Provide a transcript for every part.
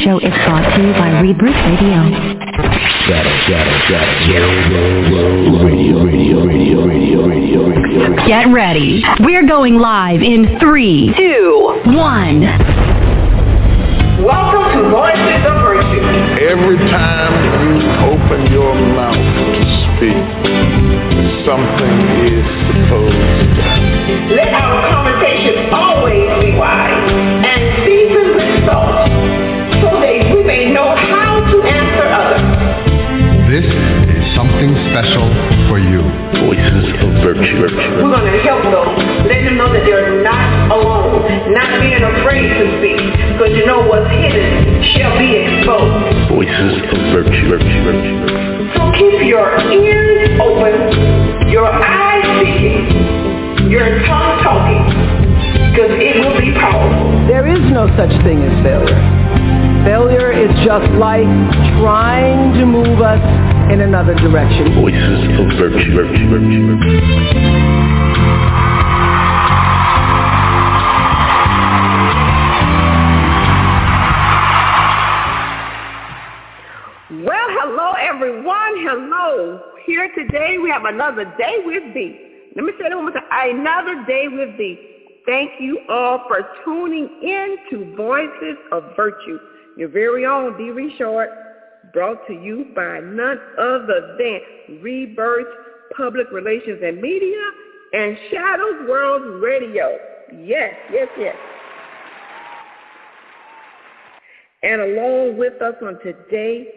show is brought to you by Rebirth Radio. Radio. Get ready. We're going live in 3, 2, 1. Welcome to Voices of Virtue. Every time you open your mouth to speak, something is supposed to happen. Let our conversation always be wise and seasoned with salt, so that we may know how to answer others. This is something special for you. Voices of Virtue. We're going to help them, let them know that they're not alone, not being afraid to speak, because you know what's hidden shall be exposed. Voices of Virtue. So keep your ears open, your eyes seeking, your tongue talking, because it will be powerful. There is no such thing as failure. Failure is just life trying to move us in another direction. Voices of Virtue. Well, hello, everyone. Hello. Here today we have another day with Dee. Let me say that one more time. Another day with Dee. Thank you all for tuning in to Voices of Virtue. Your very own Dee Richard, brought to you by none other than Rebirth Public Relations and Media and Shadows World Radio. Yes. And along with us on today,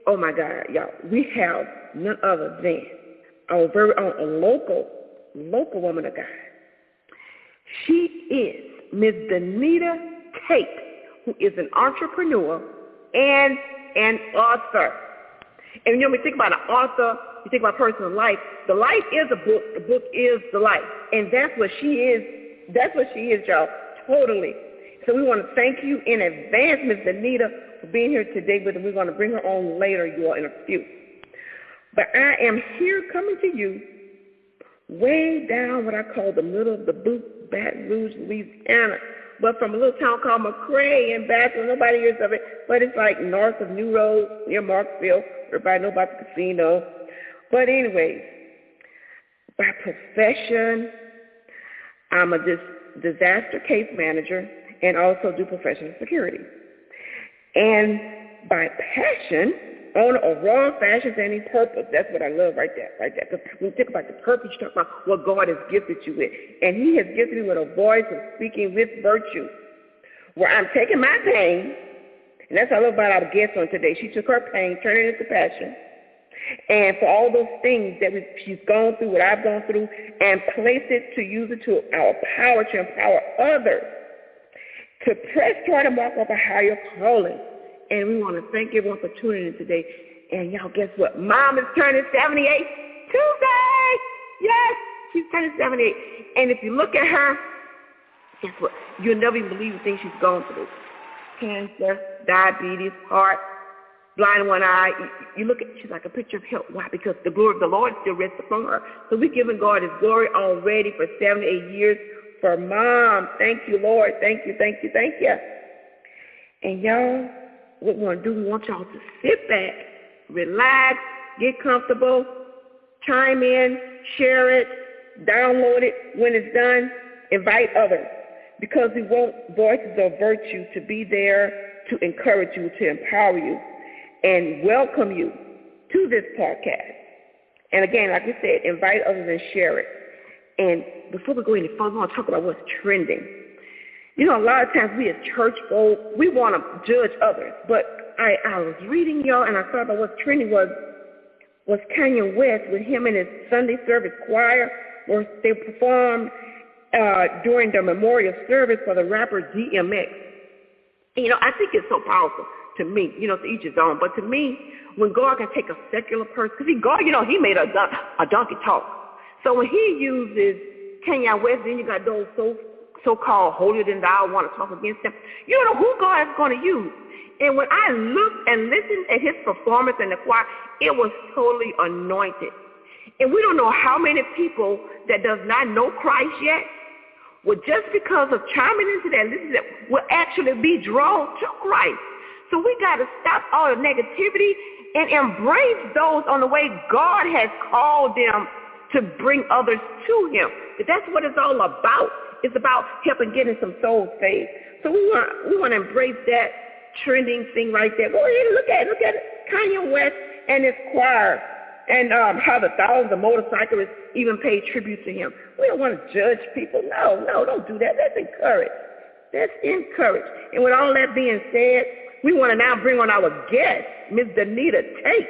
oh my God, y'all, we have none other than our very own local woman of God. She is Ms. Danita Tate, who is an entrepreneur and an author. And you know, when you think about an author, you think about personal life. The life is a book. The book is the life. And that's what she is. That's what she is, y'all. Totally. So we want to thank you in advance, Ms. Danita, for being here today with us. We're going to bring her on later, you all, in a few. But I am here coming to you way down what I call the middle of the boot, Baton Rouge, Louisiana. But from a little town called McRae in Baton, nobody hears of it, but it's like north of New Road, near Marksville. Everybody know about the casino. But anyways, by profession, I'm a disaster case manager and also do professional security. And by passion, owner of Raw Fashions and in Purpose. That's what I love right there. Because when you think about the purpose, you talk about what God has gifted you with. And he has gifted me with a voice of speaking with virtue, where I'm taking my pain, and that's what I love about our guest on today. She took her pain, turned it into passion, and for all those things that she's gone through, what I've gone through, and place it to use it to our power to empower others to press toward the mark of a higher calling. And we want to thank everyone for tuning in today. And y'all, guess what? Mom is turning 78 Tuesday. Yes, she's turning 78. And if you look at her, guess what? You'll never even believe the things she's gone through. Cancer, diabetes, heart, blind in one eye. You look at, she's like a picture of health. Why? Because the glory of the Lord still rests upon her. So we're giving God his glory already for 78 years for Mom. Thank you, Lord. Thank you. And y'all, what we want to do, we want y'all to sit back, relax, get comfortable, chime in, share it, download it when it's done, invite others, because we want Voices of Virtue to be there to encourage you, to empower you, and welcome you to this podcast. And again, like we said, invite others and share it. And before we go any further, we want to talk about what's trending. You know, a lot of times we as church folk, we want to judge others. But I was reading, y'all, and I thought about what's trending was Kanye West with him and his Sunday service choir, where they performed during the memorial service for the rapper DMX. And, you know, I think it's so powerful to me. You know, to each his own. But to me, when God can take a secular person, because God, you know, he made a donkey talk. So when he uses Kanye West, then you got those so-called holier than thou want to talk against him. You don't know who God is going to use. And when I looked and listened at his performance in the choir, it was totally anointed. And we don't know how many people that does not know Christ yet will just because of chiming into that, listen to that, will actually be drawn to Christ. So we got to stop all the negativity and embrace those on the way God has called them to bring others to him. But that's what it's all about. It's about helping getting some souls saved. So we want to embrace that trending thing right there. Go ahead and look at it. Kanye West and his choir, and how the thousands of motorcyclists even pay tribute to him. We don't want to judge people. No, don't do that. That's encouraged. And with all that being said, we want to now bring on our guest, Ms. Danita Tate.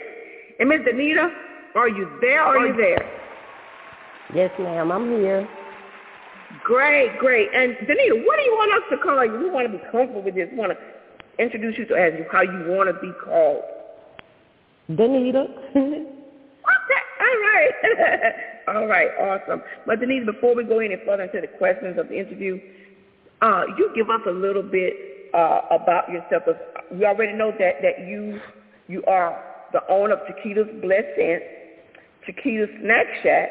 And Ms. Danita, are you there? Are you there? Yes, ma'am. I'm here. Great. And Danita, what do you want us to call you? We want to be comfortable with this. We want to introduce you to as how you want to be called. Danita. All right, awesome. But Danita, before we go any further into the questions of the interview, you give us a little bit about yourself. We already know that you are the owner of Chiquita's Blessed Hands, Chiquita's Snack Shack,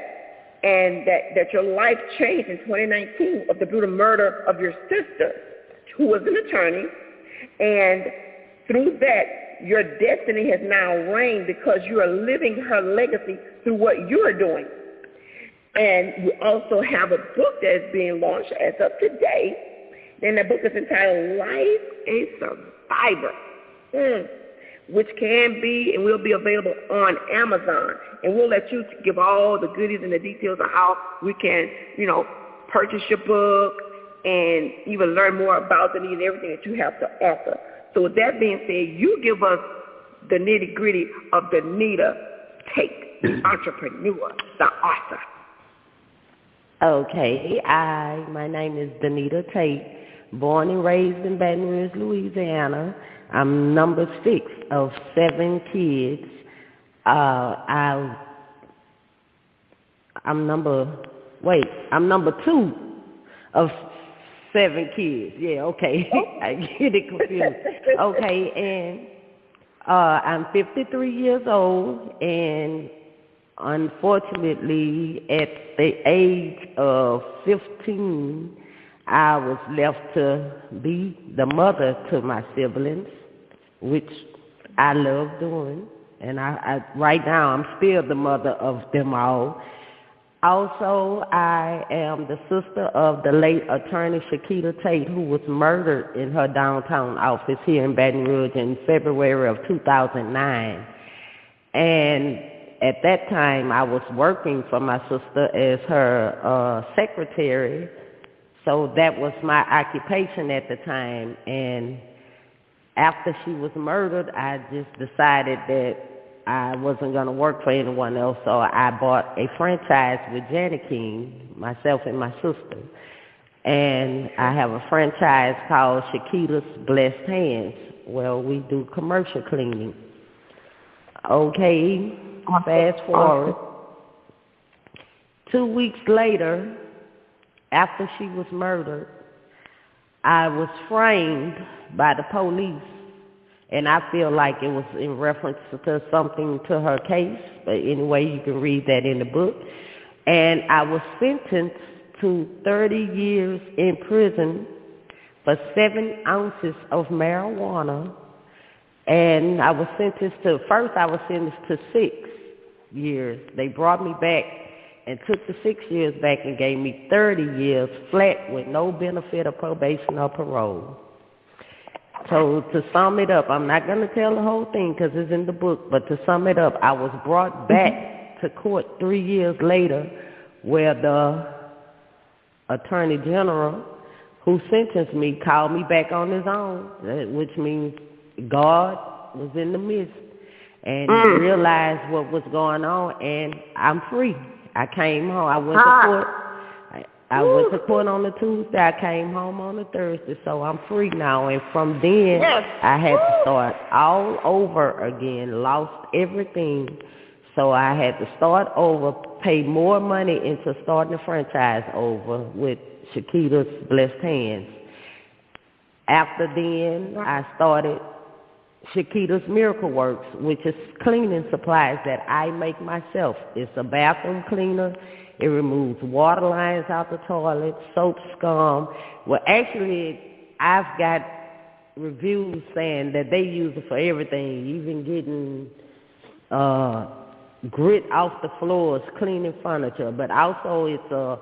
and that your life changed in 2019 of the brutal murder of your sister, who was an attorney, and through that, your destiny has now reigned because you are living her legacy through what you are doing. And you also have a book that is being launched as of today. And that book is entitled Life a Survivor, which can be and will be available on Amazon. And we'll let you give all the goodies and the details of how we can, purchase your book and even learn more about the need and everything that you have to offer. So with that being said, you give us the nitty-gritty of Danita Tate, the entrepreneur, the author. Okay, my name is Danita Tate, born and raised in Baton Rouge, Louisiana. I'm number 6 of 7 kids. I'm number 2 of 7 kids. Yeah, okay. I get it confused. Okay, and I'm 53 years old, and unfortunately, at the age of 15, I was left to be the mother to my siblings, which I love doing. And I right now, I'm still the mother of them all. Also, I am the sister of the late attorney Chiquita Tate, who was murdered in her downtown office here in Baton Rouge in February of 2009. And at that time, I was working for my sister as her secretary, so that was my occupation at the time. And after she was murdered, I just decided that I wasn't going to work for anyone else, so I bought a franchise with Janet King, myself and my sister. And I have a franchise called Chiquita's Blessed Hands, where we do commercial cleaning. Okay, fast forward. 2 weeks later, after she was murdered, I was framed by the police. And I feel like it was in reference to something to her case. But anyway, you can read that in the book. And I was sentenced to 30 years in prison for 7 ounces of marijuana. And I was sentenced to 6 years. They brought me back and took the 6 years back and gave me 30 years flat with no benefit of probation or parole. So to sum it up, I'm not going to tell the whole thing because it's in the book, but to sum it up, I was brought back to court 3 years later where the Attorney General who sentenced me called me back on his own, which means God was in the midst and realized what was going on, and I'm free. I came home. I went to court. I went to court on the Tuesday. I came home on the Thursday, so I'm free now. And from then, I had to start all over again, lost everything. So I had to start over, pay more money into starting the franchise over with Chiquita's Blessed Hands. After then, I started Chiquita's Miracle Works, which is cleaning supplies that I make myself. It's a bathroom cleaner. It removes water lines out the toilet, soap, scum. Well, actually, I've got reviews saying that they use it for everything, even getting grit off the floors, cleaning furniture. But also it's a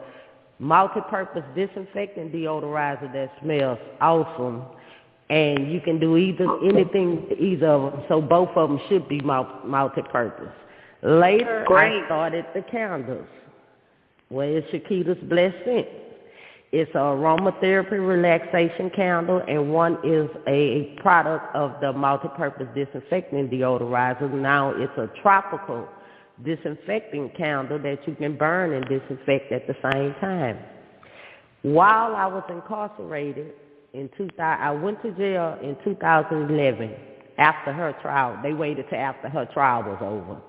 multi-purpose disinfectant deodorizer that smells awesome. And you can do anything, either of them. So both of them should be multi-purpose. Later, I started the candles. Well, it's Shakita's Blessed Scent. It's an aromatherapy relaxation candle, and one is a product of the multi-purpose disinfecting deodorizer. Now it's a tropical disinfecting candle that you can burn and disinfect at the same time. While I was incarcerated, I went to jail in 2011 after her trial. They waited till after her trial was over.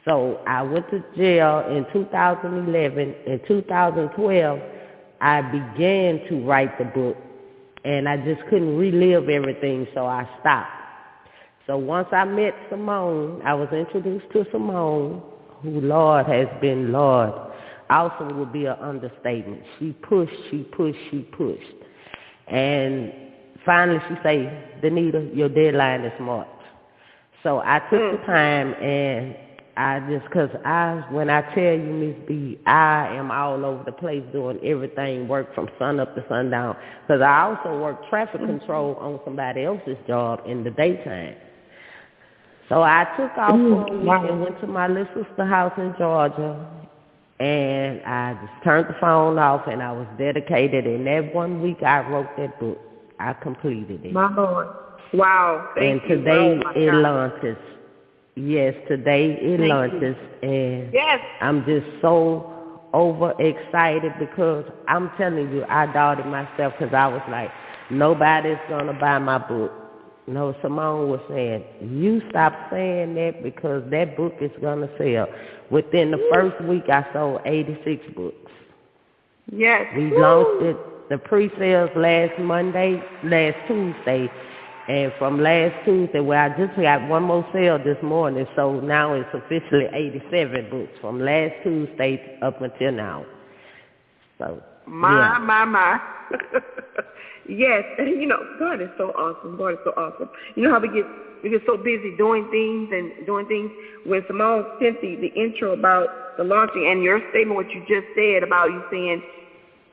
So I went to jail in 2011. In 2012, I began to write the book, and I just couldn't relive everything, so I stopped. So once I met Simone, I was introduced to Simone, who Lord has been Lord. Awesome would be an understatement. She pushed. And finally she said, Danita, your deadline is March. So I took the time, and when I tell you, Miss B, I am all over the place doing everything, work from sun up to sundown, because I also work traffic control on somebody else's job in the daytime. So I took off for a week and went to my little sister's house in Georgia, and I just turned the phone off, and I was dedicated. In that 1 week, I wrote that book. I completed it. My Lord. Wow. Thank you. Today it launches. Yes, today it launches, and I'm just so overexcited because I'm telling you, I doubted myself because I was like, nobody's going to buy my book. No, Simone was saying, you stop saying that because that book is going to sell. Within the first week, I sold 86 books. Yes. We launched it, the pre-sales last Tuesday. And from last Tuesday, where I just got one more sale this morning, so now it's officially 87 books from last Tuesday up until now. So, My. Yes, and God is so awesome. God is so awesome. You know how we get so busy doing things. When Simone sent the intro about the launching and your statement, what you just said about you saying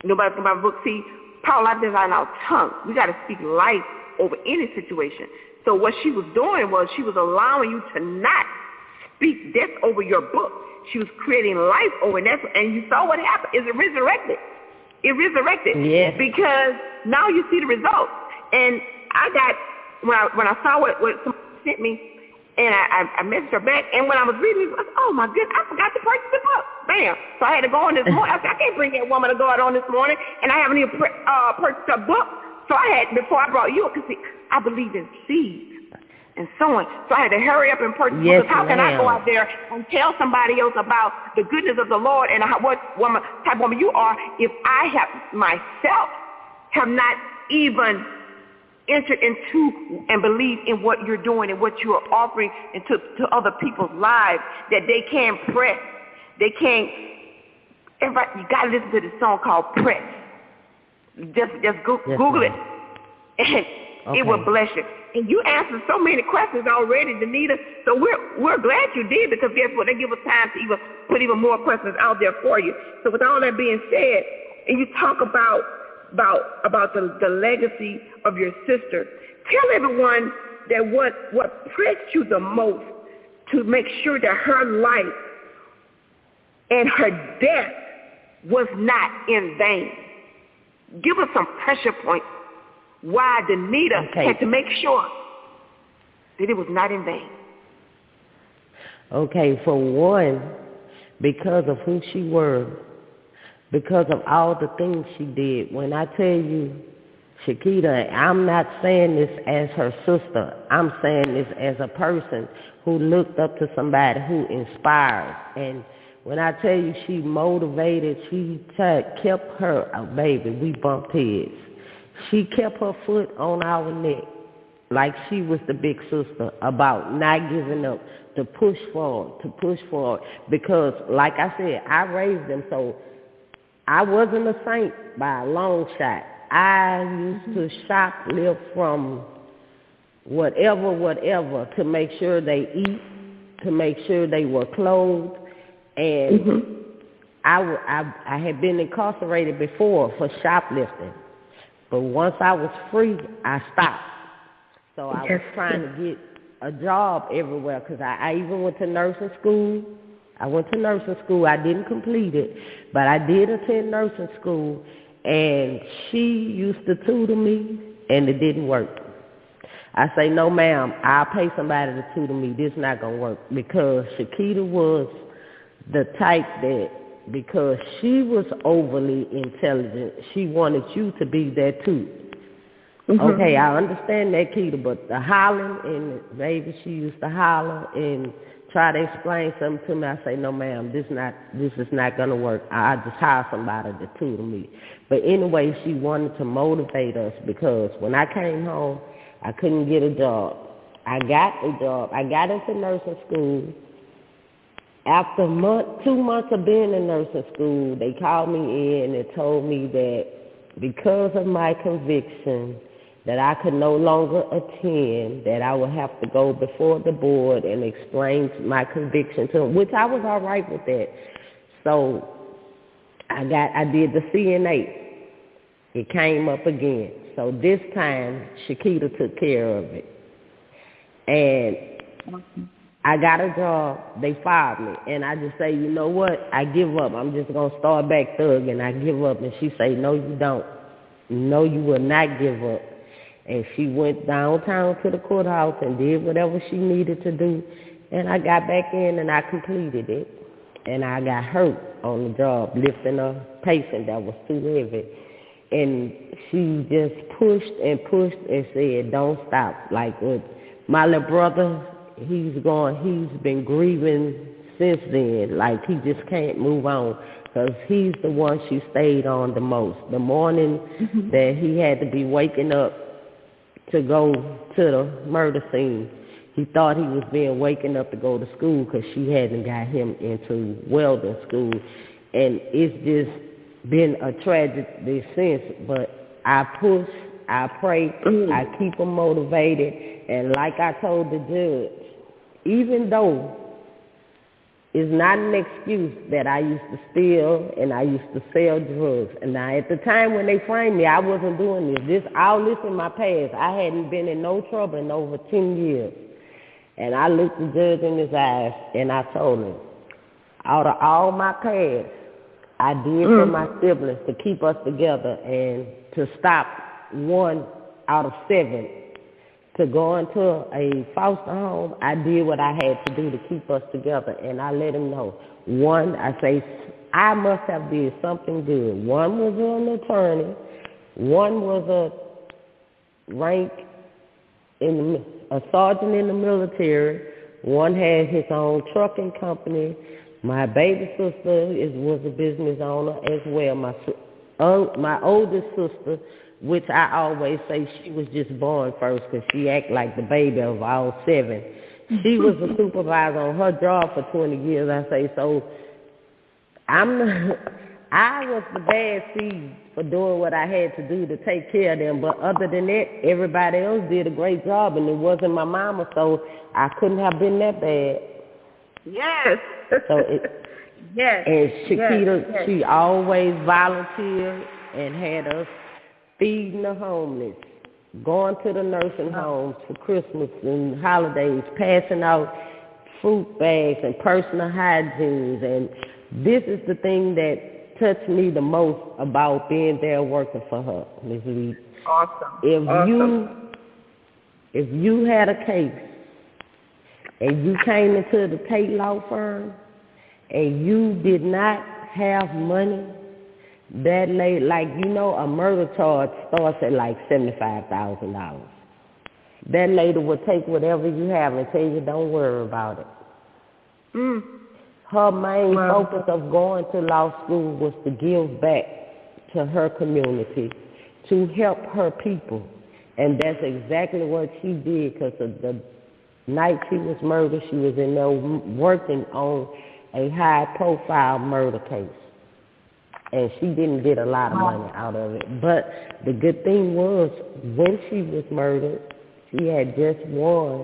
nobody's going to buy a book. See, power life is on our tongue. We got to speak life over any situation. So what she was doing was she was allowing you to not speak death over your book. She was creating life over it. And you saw what happened. It resurrected. Yes. Because now you see the results. And I got, when I saw what someone sent me, and I messaged her back, and when I was reading it, I was like, oh my goodness, I forgot to purchase the book. Bam. So I had to go on this morning. I said, I can't bring that woman of God on this morning, and I haven't even purchased a book. So I had, before I brought you up, because I believe in seeds and sowing. So I had to hurry up and purchase because how can I go out there and tell somebody else about the goodness of the Lord and what type of woman you are if I have myself have not even entered into and believe in what you're doing and what you are offering into to other people's lives, that they can press. They can't. Everybody, you got to listen to this song called Press. Just Google it, and it will bless you. And you answered so many questions already, Danita. So we're glad you did, because guess what? They give us time to even put even more questions out there for you. So with all that being said, and you talk about the legacy of your sister, tell everyone that what pressed you the most to make sure that her life and her death was not in vain. Give us some pressure points why Danita had to make sure that it was not in vain. Okay, for one, because of who she was, because of all the things she did. When I tell you, Shakita, I'm not saying this as her sister. I'm saying this as a person who looked up to somebody who inspires. And when I tell you she motivated, she kept her, baby, we bumped heads. She kept her foot on our neck like she was the big sister about not giving up, to push forward. Because, like I said, I raised them, so I wasn't a saint by a long shot. I used to shoplift from whatever, to make sure they eat, to make sure they were clothed. And I had been incarcerated before for shoplifting. But once I was free, I stopped. So I was trying to get a job everywhere, because I even went to nursing school. I didn't complete it, but I did attend nursing school, and she used to tutor me, and it didn't work. I say, no, ma'am, I'll pay somebody to tutor me. This is not going to work, because Shakita was the type that, because she was overly intelligent, she wanted you to be that too. Okay, I understand that, Keita, but the hollering, and maybe she used to holler and try to explain something to me. I say, no, ma'am, this is not going to work. I'll just hire somebody to tutor me. But anyway, she wanted to motivate us, because when I came home, I couldn't get a job. I got a job. I got into nursing school. After 2 months of being in nursing school, they called me in and told me that because of my conviction, that I could no longer attend, that I would have to go before the board and explain my conviction to them, which I was all right with that. So I did the CNA. It came up again. So this time, Shakita took care of it. And I got a job. They fired me. And I just say, you know what? I give up. I'm just going to start back thugging. I give up. And she say, no, you don't. No, you will not give up. And she went downtown to the courthouse and did whatever she needed to do. And I got back in and I completed it. And I got hurt on the job lifting a patient that was too heavy. And she just pushed and said, don't stop. Like with my little brother, he's been grieving since then. Like he just can't move on, because he's the one she stayed on the most. The morning that he had to be waking up to go to the murder scene, he thought he was being waken up to go to school, because she hadn't got him into welding school. And it's just been a tragedy since, but I push, I pray, I keep them motivated. And like I told the judge, even though it's not an excuse that I used to steal and I used to sell drugs. And now at the time when they framed me, I wasn't doing this. All this in my past. I hadn't been in no trouble in over 10 years. And I looked the judge in his eyes and I told him, out of all my past, I did for my siblings to keep us together and to stop 1 out of 7 to go into a foster home. I did what I had to do to keep us together, and I let him know. 1, I say, I must have did something good. 1 was an attorney. 1 was a rank a sergeant in the military. 1 had his own trucking company. My baby sister was a business owner as well. My oldest sister, which I always say she was just born first because she act like the baby of all 7. She was a supervisor on her job for 20 years. I say, so I was the bad seed for doing what I had to do to take care of them. But other than that, everybody else did a great job, and it wasn't my mama, so I couldn't have been that bad. Yes. So yes. And Shakita, she always volunteered and had us feeding the homeless, going to the nursing homes for Christmas and holidays, passing out fruit bags and personal hygienes. And this is the thing that touched me the most about being there working for her, Ms. Reed. Awesome. If you had a case and you came into the Tate law firm and you did not have money, that lady, like, you know, a murder charge starts at like $75,000. That lady would take whatever you have and tell you, don't worry about it. Her main focus of going to law school was to give back to her community, to help her people. And that's exactly what she did, because the night she was murdered, she was in there working on a high-profile murder case. And she didn't get a lot of money out of it. But the good thing was, when she was murdered, She had just won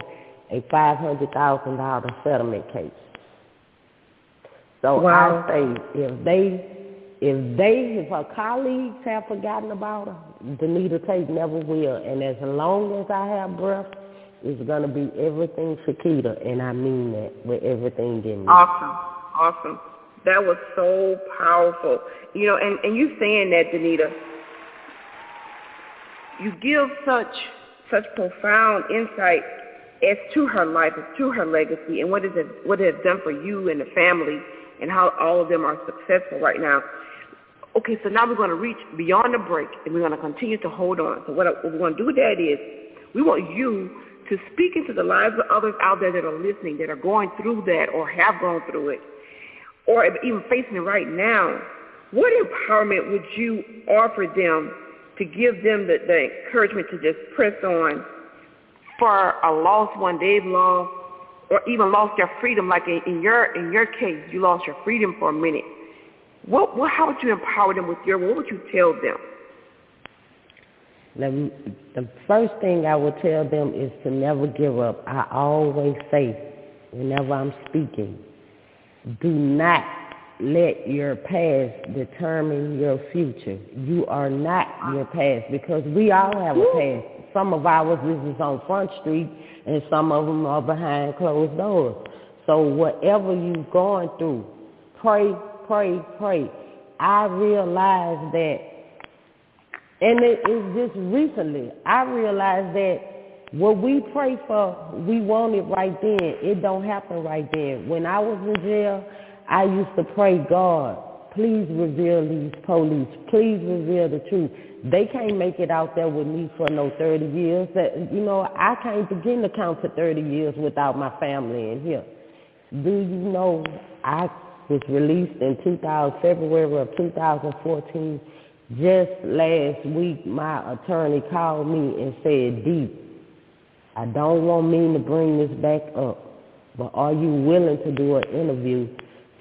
a $500,000 settlement case. So wow. I say if her colleagues have forgotten about her, Danita Tate never will. And as long as I have breath, it's going to be everything Shakita, and I mean that with everything in me. Awesome. That was so powerful. You know, and you saying that, Danita, you give such profound insight as to her life, as to her legacy, and what it has done for you and the family, and how all of them are successful right now. Okay, so now we're going to reach beyond the break, and we're going to continue to hold on. So what we're going to do with that is we want you to speak into the lives of others out there that are listening, that are going through that or have gone through it, or even facing it right now. What empowerment would you offer them to give them the encouragement to just press on for a lost one they've lost, or even lost their freedom, like in your case, you lost your freedom for a minute. How would you empower them with what would you tell them? The first thing I would tell them is to never give up. I always say, whenever I'm speaking, do not let your past determine your future. You are not your past, because we all have a past. Some of ours is on Front Street, and some of them are behind closed doors. So whatever you're going through, pray. I realized that, and it is just recently, I realized that what we pray for, we want it right then. It don't happen right then. When I was in jail, I used to pray, God, please reveal these police. Please reveal the truth. They can't make it out there with me for no 30 years. I can't begin to count to 30 years without my family in here. Do you know I was released in February of 2014. Just last week, my attorney called me and said, Dee, I don't mean to bring this back up, but are you willing to do an interview?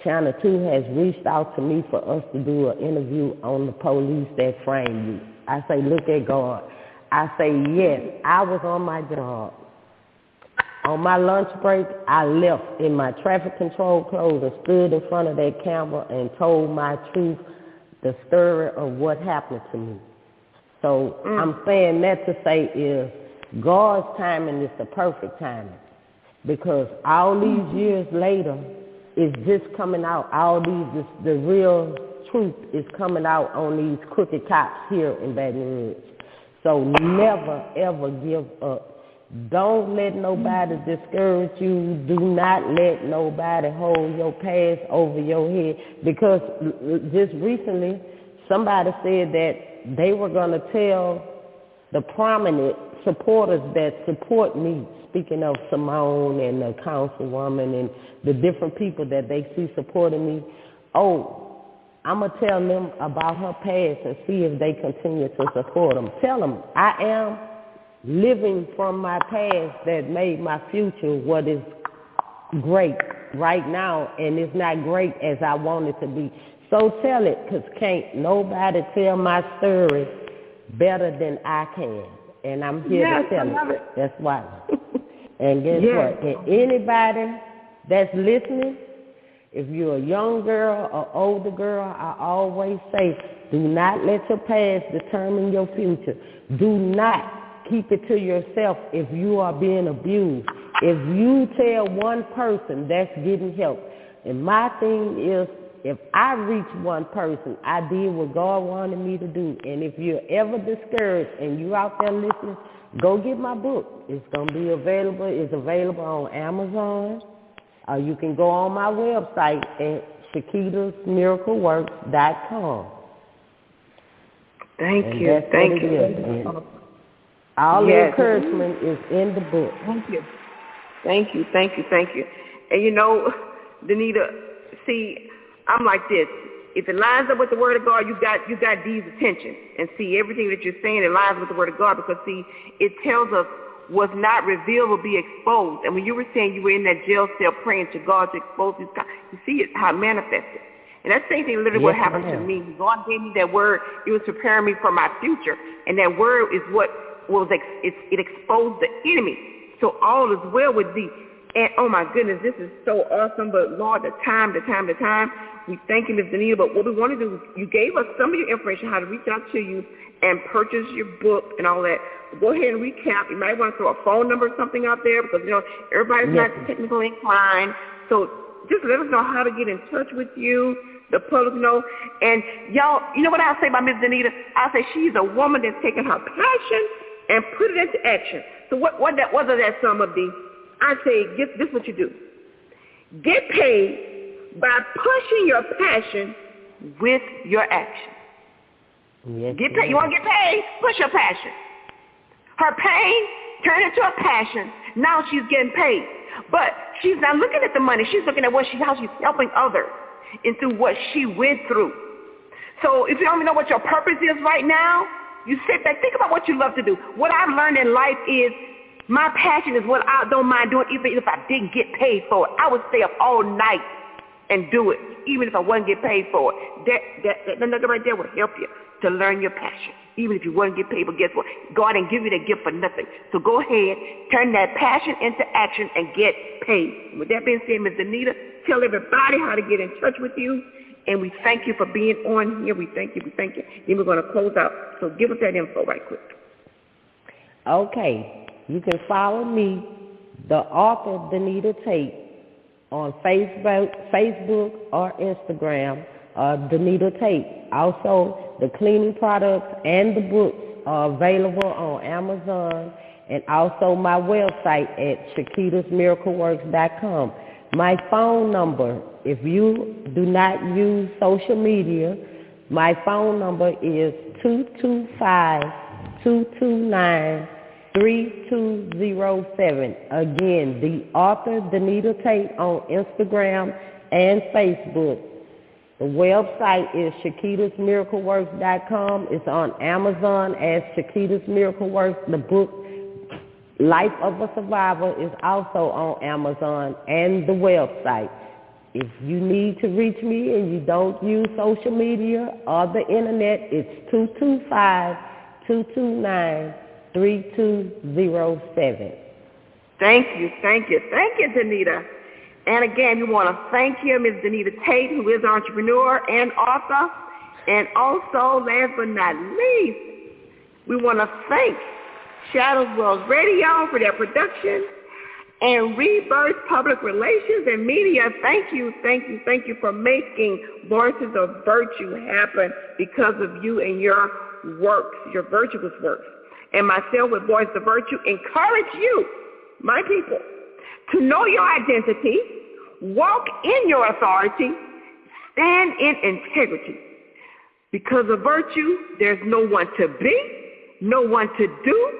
Channel 2 has reached out to me for us to do an interview on the police that framed you. I say, look at God. I say, yes, I was on my job. On my lunch break, I left in my traffic control clothes and stood in front of that camera and told my truth, the story of what happened to me. So I'm saying that to say is God's timing is the perfect timing, because all these years later, it's just coming out. The real truth is coming out on these crooked cops here in Baton Rouge. So never, ever give up. Don't let nobody discourage you. Do not let nobody hold your past over your head, because just recently somebody said that they were going to tell the prominent supporters that support me, speaking of Simone and the councilwoman and the different people that they see supporting me, I'm going to tell them about her past and see if they continue to support them. Tell them I am living from my past that made my future what is great right now, and it's not great as I want it to be. So tell it, because can't nobody tell my story better than I can. And I'm here to tell it. That's why. And guess what? And anybody that's listening, if you're a young girl or older girl, I always say, do not let your past determine your future. Do not keep it to yourself if you are being abused. If you tell one person, that's getting help. And my thing is, if I reach one person, I did what God wanted me to do. And if you're ever discouraged and you're out there listening, go get my book. It's going to be available. It's available on Amazon. You can go on my website at ShakitasMiracleWorks.com. Thank you. Thank you. All the encouragement is in the book. Thank you. And Danita, see, I'm like this. If it lines up with the Word of God, you got Dee's attention. And see, everything that you're saying, it lines with the Word of God, because, see, it tells us what's not revealed will be exposed. And when you were saying you were in that jail cell praying to God to expose these guys, you see how it manifested. And that same thing literally what happened to me. God gave me that word. It was preparing me for my future. And that word is what it exposed the enemy. So all is well with thee. And oh my goodness, this is so awesome. But Lord, the time. We thank you, Ms. Danita. But what we want to do is you gave us some of your information, how to reach out to you and purchase your book and all that. Go ahead and recap. You might want to throw a phone number or something out there because, everybody's not technically inclined. So just let us know how to get in touch with you, the public know. And y'all, you know what I'll say about Ms. Danita? I'll say she's a woman that's taken her passion and put it into action. So whether that's some of the, I say, this is what you do. Get paid by pushing your passion with your action. Yes, get paid. You want to get paid? Push your passion. Her pain turned into a passion. Now she's getting paid. But she's not looking at the money. She's looking at how she's helping others and through what she went through. So if you don't even know what your purpose is right now, you sit back, think about what you love to do. What I've learned in life is my passion is what I don't mind doing, even if I didn't get paid for it. I would stay up all night and do it, even if I wasn't get paid for it. That nugget right there will help you to learn your passion, even if you wouldn't get paid. But guess what? God didn't give you that gift for nothing. So go ahead, turn that passion into action and get paid. With that being said, Ms. Danita, tell everybody how to get in touch with you. And we thank you for being on here. We thank you. Then we're going to close out. So give us that info right quick. Okay. You can follow me, the author Danita Tate, on Facebook or Instagram, Danita Tate. Also, the cleaning products and the books are available on Amazon, and also my website at Shakita'sMiracleWorks.com. My phone number, if you do not use social media, my phone number is 225-229-3207. Again, the author Danita Tate on Instagram and Facebook. The website is Shakita'sMiracleWorks.com. It's on Amazon as Shakita's Miracle Works. The book Life of a Survivor is also on Amazon and the website. If you need to reach me and you don't use social media or the internet, it's 225-229-3207. Thank you, Danita. And again, we want to thank you, Ms. Danita Tate, who is an entrepreneur and author. And also, last but not least, we want to thank Shadows World Radio for their production and Rebirth Public Relations and Media. Thank you for making Voices of Virtue happen because of you and your works, your virtuous works. And myself with Voices of Virtue encourage you, my people, to know your identity, walk in your authority, stand in integrity. Because of virtue, there's no one to be, no one to do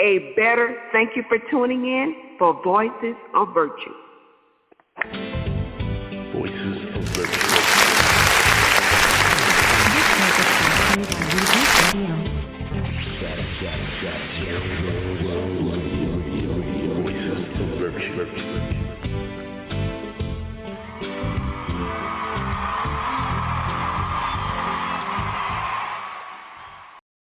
a better. Thank you for tuning in for Voices of Virtue. Voices of Virtue. Voices of Virtue.